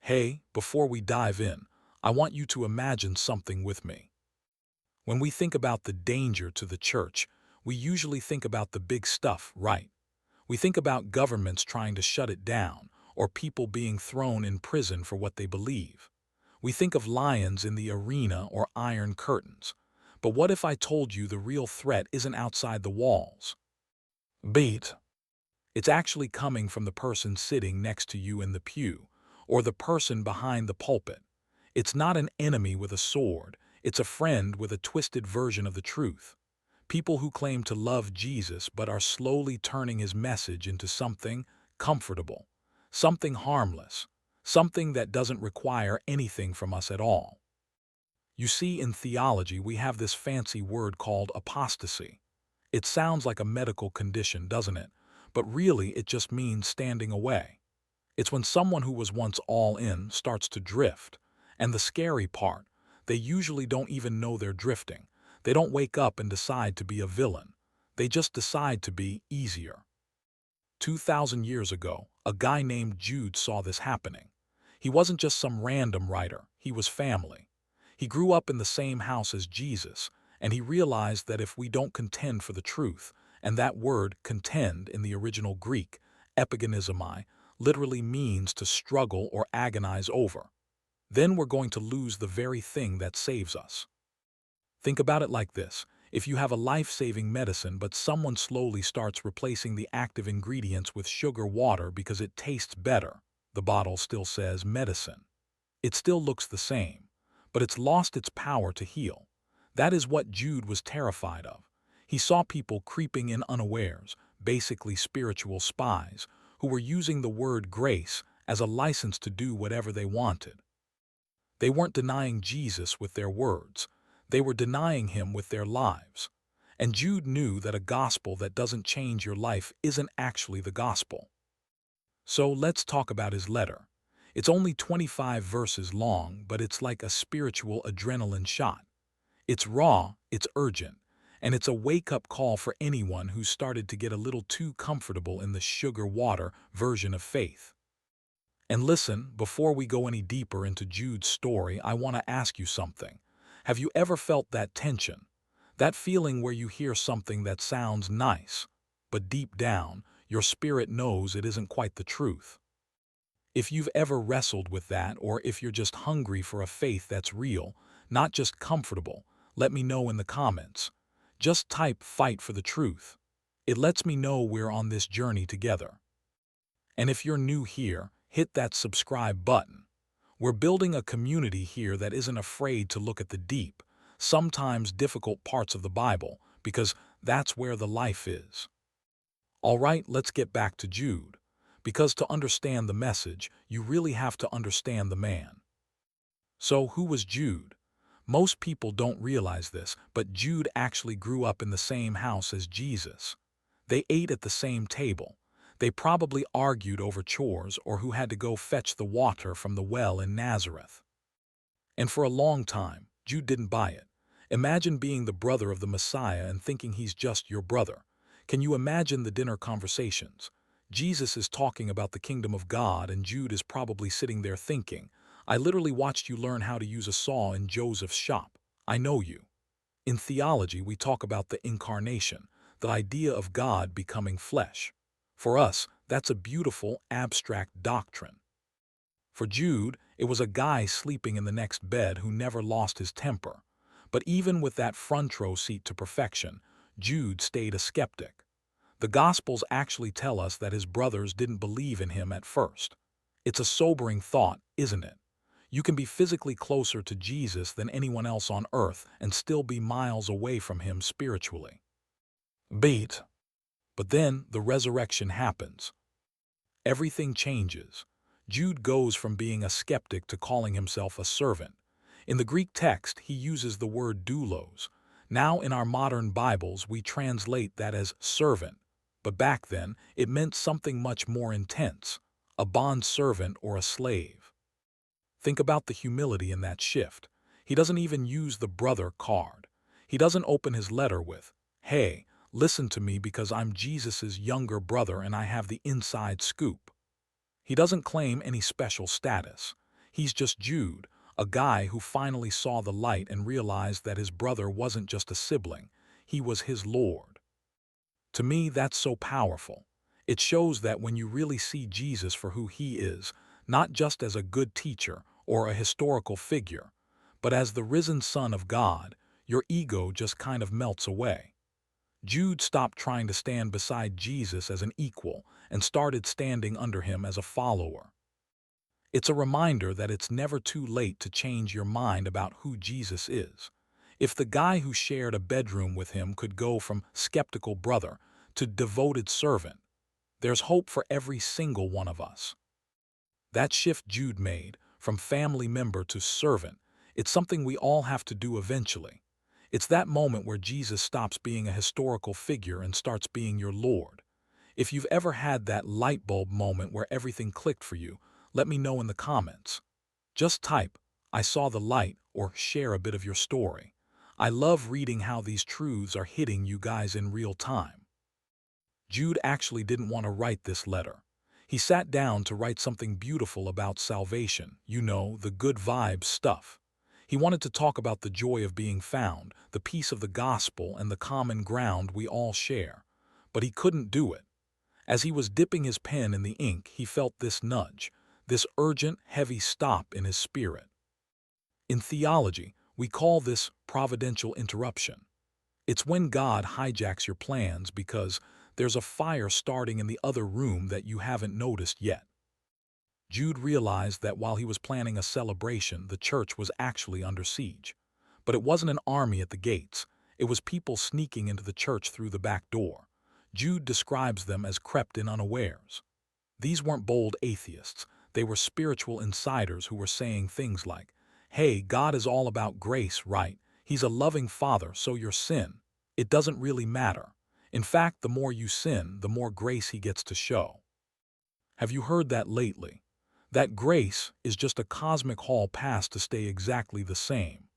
Hey, before we dive in, I want you to imagine something with me. When we think about the danger to the church, we usually think about the big stuff, right? We think about governments trying to shut it down, or people being thrown in prison for what they believe. We think of lions in the arena or iron curtains. But what if I told you the real threat isn't outside the walls? Beat. It's actually coming from the person sitting next to you in the pew, or the person behind the pulpit. It's not an enemy with a sword, it's a friend with a twisted version of the truth. People who claim to love Jesus but are slowly turning his message into something comfortable, something harmless, something that doesn't require anything from us at all. You see, in theology, we have this fancy word called apostasy. It sounds like a medical condition, doesn't it? But really, it just means standing away. It's when someone who was once all in starts to drift. And the scary part, they usually don't even know they're drifting. They don't wake up and decide to be a villain. They just decide to be easier. 2,000 years ago, a guy named Jude saw this happening. He wasn't just some random writer, he was family. He grew up in the same house as Jesus, and he realized that if we don't contend for the truth, and that word contend in the original Greek, Epigenismi, literally means to struggle or agonize over, then we're going to lose the very thing that saves us. Think about it like this. If you have a life-saving medicine but someone slowly starts replacing the active ingredients with sugar water because it tastes better, the bottle still says medicine. It still looks the same, but it's lost its power to heal. That is what Jude was terrified of. He saw people creeping in unawares, basically spiritual spies, who were using the word grace as a license to do whatever they wanted. They weren't denying Jesus with their words. They were denying him with their lives. And Jude knew that a gospel that doesn't change your life isn't actually the gospel. So let's talk about his letter. It's only 25 verses long, but it's like a spiritual adrenaline shot. It's raw, it's urgent, and it's a wake-up call for anyone who's started to get a little too comfortable in the sugar-water version of faith. And listen, before we go any deeper into Jude's story, I want to ask you something. Have you ever felt that tension? That feeling where you hear something that sounds nice, but deep down, your spirit knows it isn't quite the truth. If you've ever wrestled with that, or if you're just hungry for a faith that's real, not just comfortable, let me know in the comments. Just type "fight for the truth." It lets me know we're on this journey together. And if you're new here, hit that subscribe button. We're building a community here that isn't afraid to look at the deep, sometimes difficult parts of the Bible, because that's where the life is. All right, let's get back to Jude. Because to understand the message, you really have to understand the man. So who was Jude? Most people don't realize this, but Jude actually grew up in the same house as Jesus. They ate at the same table. They probably argued over chores or who had to go fetch the water from the well in Nazareth. And for a long time, Jude didn't buy it. Imagine being the brother of the Messiah and thinking he's just your brother. Can you imagine the dinner conversations? Jesus is talking about the kingdom of God, and Jude is probably sitting there thinking, I literally watched you learn how to use a saw in Joseph's shop. I know you. In theology, we talk about the Incarnation, the idea of God becoming flesh. For us, that's a beautiful, abstract doctrine. For Jude, it was a guy sleeping in the next bed who never lost his temper. But even with that front row seat to perfection, Jude stayed a skeptic. The Gospels actually tell us that his brothers didn't believe in him at first. It's a sobering thought, isn't it? You can be physically closer to Jesus than anyone else on earth and still be miles away from him spiritually. Beat. But then the resurrection happens. Everything changes. Jude goes from being a skeptic to calling himself a servant. In the Greek text, he uses the word doulos. Now in our modern Bibles, we translate that as servant. But back then, it meant something much more intense, a bond servant or a slave. Think about the humility in that shift. He doesn't even use the brother card. He doesn't open his letter with, hey, listen to me because I'm Jesus's younger brother and I have the inside scoop. He doesn't claim any special status. He's just Jude, a guy who finally saw the light and realized that his brother wasn't just a sibling, he was his Lord. To me, that's so powerful. It shows that when you really see Jesus for who he is, not just as a good teacher or a historical figure, but as the risen Son of God, your ego just kind of melts away. Jude stopped trying to stand beside Jesus as an equal and started standing under him as a follower. It's a reminder that it's never too late to change your mind about who Jesus is. If the guy who shared a bedroom with him could go from skeptical brother to devoted servant, there's hope for every single one of us. That shift Jude made, from family member to servant, it's something we all have to do eventually. It's that moment where Jesus stops being a historical figure and starts being your Lord. If you've ever had that light bulb moment where everything clicked for you, let me know in the comments. Just type, "I saw the light," or share a bit of your story. I love reading how these truths are hitting you guys in real time. Jude actually didn't want to write this letter. He sat down to write something beautiful about salvation, the good vibes stuff. He wanted to talk about the joy of being found, the peace of the gospel, and the common ground we all share. But he couldn't do it. As he was dipping his pen in the ink, he felt this nudge, this urgent, heavy stop in his spirit. In theology, we call this providential interruption. It's when God hijacks your plans because there's a fire starting in the other room that you haven't noticed yet. Jude realized that while he was planning a celebration, the church was actually under siege. But it wasn't an army at the gates. It was people sneaking into the church through the back door. Jude describes them as crept in unawares. These weren't bold atheists. They were spiritual insiders who were saying things like, "Hey, God is all about grace, right? He's a loving father, so your sin, it doesn't really matter. In fact, the more you sin, the more grace he gets to show." Have you heard that lately? That grace is just a cosmic hall pass to stay exactly the same.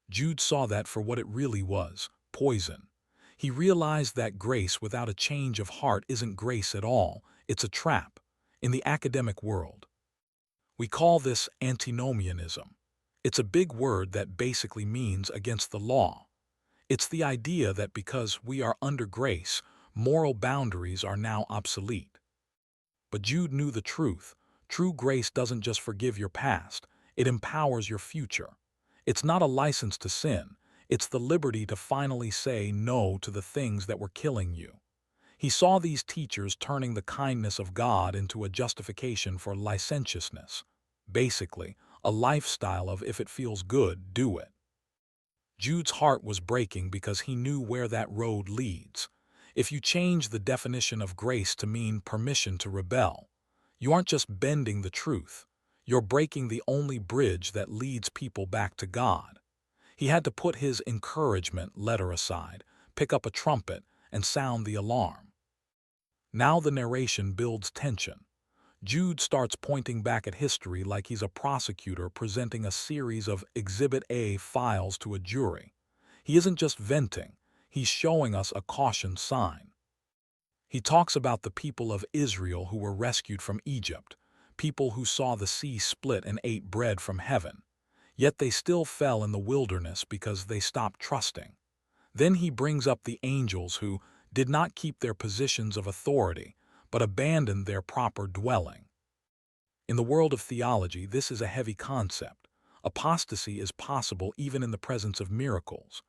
Jude saw that for what it really was, poison. He realized that grace without a change of heart isn't grace at all, it's a trap. In the academic world, we call this Antinomianism. It's a big word that basically means against the law. It's the idea that because we are under grace, moral boundaries are now obsolete. But Jude knew the truth. True grace doesn't just forgive your past, it empowers your future. It's not a license to sin, it's the liberty to finally say no to the things that were killing you. He saw these teachers turning the kindness of God into a justification for licentiousness. Basically, a lifestyle of if it feels good, do it. Jude's heart was breaking because he knew where that road leads. If you change the definition of grace to mean permission to rebel, you aren't just bending the truth, you're breaking the only bridge that leads people back to God. He had to put his encouragement letter aside, pick up a trumpet, and sound the alarm. Now the narration builds tension. Jude starts pointing back at history like he's a prosecutor presenting a series of Exhibit A files to a jury. He isn't just venting, he's showing us a caution sign. He talks about the people of Israel who were rescued from Egypt, people who saw the sea split and ate bread from heaven. Yet they still fell in the wilderness because they stopped trusting. Then he brings up the angels who did not keep their positions of authority, but abandoned their proper dwelling. In the world of theology, this is a heavy concept. Apostasy is possible even in the presence of miracles.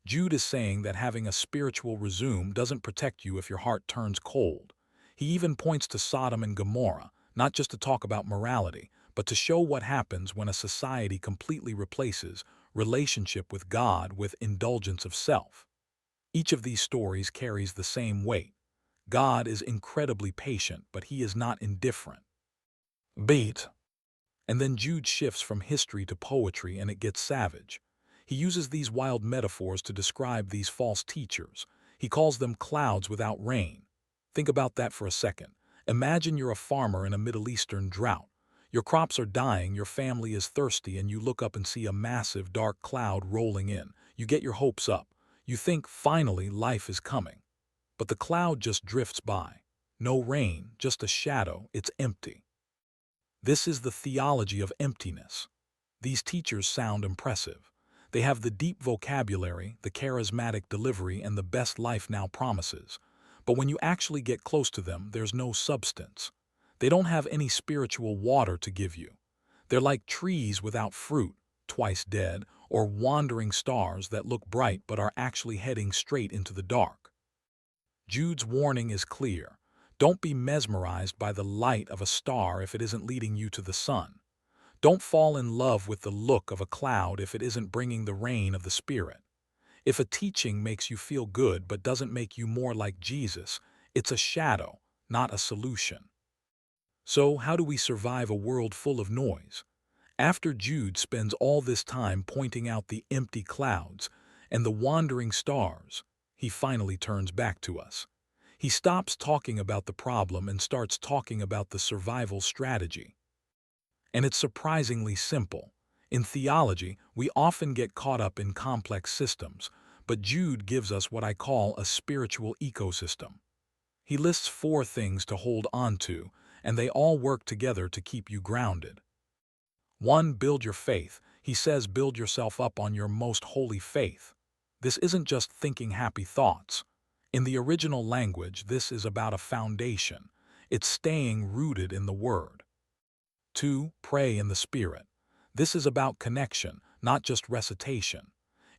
Jude is saying that having a spiritual resume doesn't protect you if your heart turns cold. He even points to Sodom and Gomorrah, not just to talk about morality, but to show what happens when a society completely replaces relationship with God with indulgence of self. Each of these stories carries the same weight. God is incredibly patient, but he is not indifferent. Beat. And then Jude shifts from history to poetry and it gets savage. He uses these wild metaphors to describe these false teachers. He calls them clouds without rain. Think about that for a second. Imagine you're a farmer in a Middle Eastern drought. Your crops are dying, your family is thirsty, and you look up and see a massive dark cloud rolling in. You get your hopes up. You think, finally, life is coming. But the cloud just drifts by. No rain, just a shadow, it's empty. This is the theology of emptiness. These teachers sound impressive. They have the deep vocabulary, the charismatic delivery, and the best life now promises. But when you actually get close to them, there's no substance. They don't have any spiritual water to give you. They're like trees without fruit, twice dead, or wandering stars that look bright but are actually heading straight into the dark. Jude's warning is clear. Don't be mesmerized by the light of a star if it isn't leading you to the sun. Don't fall in love with the look of a cloud if it isn't bringing the rain of the Spirit. If a teaching makes you feel good but doesn't make you more like Jesus, it's a shadow, not a solution. So, how do we survive a world full of noise? After Jude spends all this time pointing out the empty clouds and the wandering stars, he finally turns back to us. He stops talking about the problem and starts talking about the survival strategy. And it's surprisingly simple. In theology, we often get caught up in complex systems, but Jude gives us what I call a spiritual ecosystem. He lists 4 things to hold on to, and they all work together to keep you grounded. 1. Build your faith. He says build yourself up on your most holy faith. This isn't just thinking happy thoughts. In the original language, this is about a foundation. It's staying rooted in the Word. 2. Pray in the Spirit. This is about connection, not just recitation.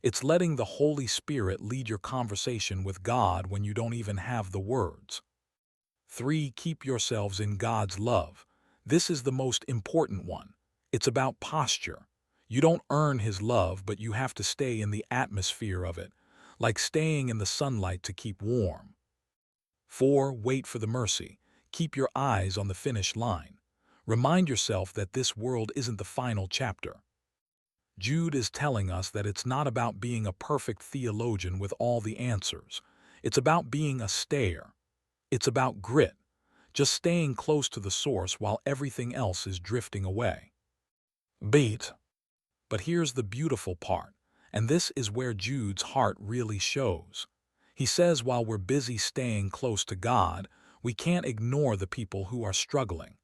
It's letting the Holy Spirit lead your conversation with God when you don't even have the words. 3. Keep yourselves in God's love. This is the most important one. It's about posture. You don't earn His love, but you have to stay in the atmosphere of it, like staying in the sunlight to keep warm. 4. Wait for the mercy. Keep your eyes on the finish line. Remind yourself that this world isn't the final chapter. Jude is telling us that it's not about being a perfect theologian with all the answers. It's about being a stayer. It's about grit, just staying close to the source while everything else is drifting away. Beat. But here's the beautiful part, and this is where Jude's heart really shows. He says while we're busy staying close to God, we can't ignore the people who are struggling.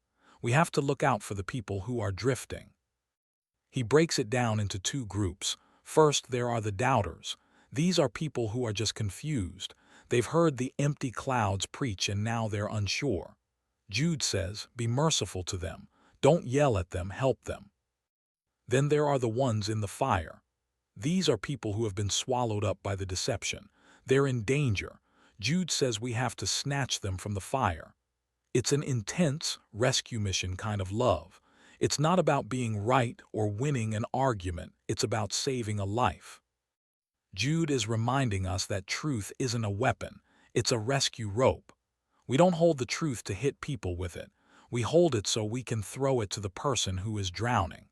We have to look out for the people who are drifting. He breaks it down into 2 groups. First, there are the doubters. These are people who are just confused. They've heard the empty clouds preach and now they're unsure. Jude says, be merciful to them. Don't yell at them, help them. Then there are the ones in the fire. These are people who have been swallowed up by the deception. They're in danger. Jude says we have to snatch them from the fire. It's an intense rescue mission kind of love. It's not about being right or winning an argument. It's about saving a life. Jude is reminding us that truth isn't a weapon. It's a rescue rope. We don't hold the truth to hit people with it. We hold it so we can throw it to the person who is drowning.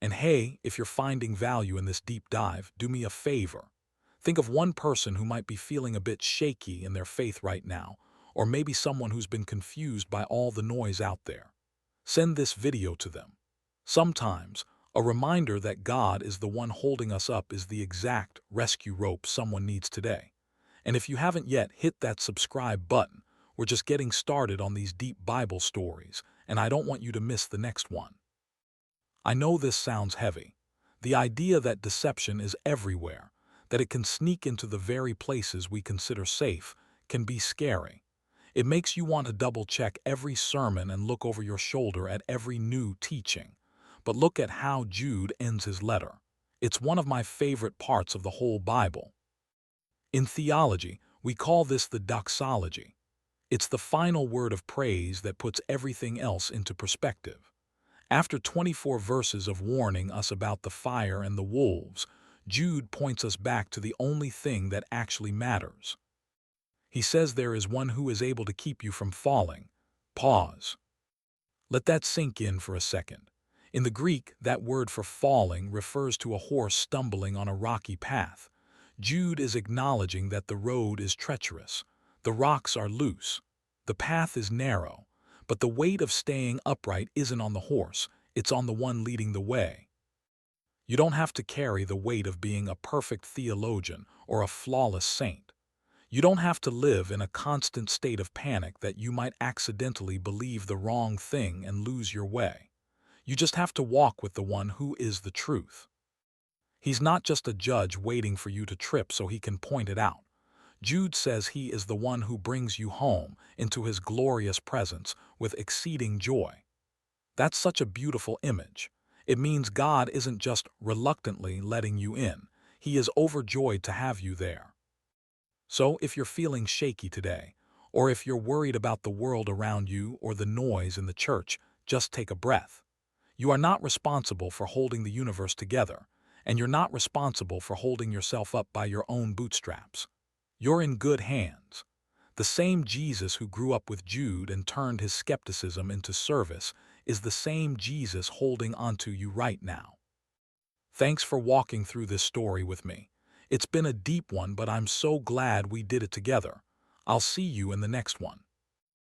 And hey, if you're finding value in this deep dive, do me a favor. Think of one person who might be feeling a bit shaky in their faith right now, or maybe someone who's been confused by all the noise out there. Send this video to them. Sometimes, a reminder that God is the one holding us up is the exact rescue rope someone needs today. And if you haven't yet, hit that subscribe button. We're just getting started on these deep Bible stories, and I don't want you to miss the next one. I know this sounds heavy. The idea that deception is everywhere, that it can sneak into the very places we consider safe, can be scary. It makes you want to double-check every sermon and look over your shoulder at every new teaching. But look at how Jude ends his letter. It's one of my favorite parts of the whole Bible. In theology, we call this the Doxology. It's the final word of praise that puts everything else into perspective. After 24 verses of warning us about the fire and the wolves, Jude points us back to the only thing that actually matters. He says there is one who is able to keep you from falling. Pause. Let that sink in for a second. In the Greek, that word for falling refers to a horse stumbling on a rocky path. Jude is acknowledging that the road is treacherous. The rocks are loose. The path is narrow. But the weight of staying upright isn't on the horse, it's on the one leading the way. You don't have to carry the weight of being a perfect theologian or a flawless saint. You don't have to live in a constant state of panic that you might accidentally believe the wrong thing and lose your way. You just have to walk with the one who is the truth. He's not just a judge waiting for you to trip so he can point it out. Jude says he is the one who brings you home into his glorious presence with exceeding joy. That's such a beautiful image. It means God isn't just reluctantly letting you in. He is overjoyed to have you there. So if you're feeling shaky today, or if you're worried about the world around you or the noise in the church, just take a breath. You are not responsible for holding the universe together, and you're not responsible for holding yourself up by your own bootstraps. You're in good hands. The same Jesus who grew up with Jude and turned his skepticism into service is the same Jesus holding onto you right now. Thanks for walking through this story with me. It's been a deep one, but I'm so glad we did it together. I'll see you in the next one.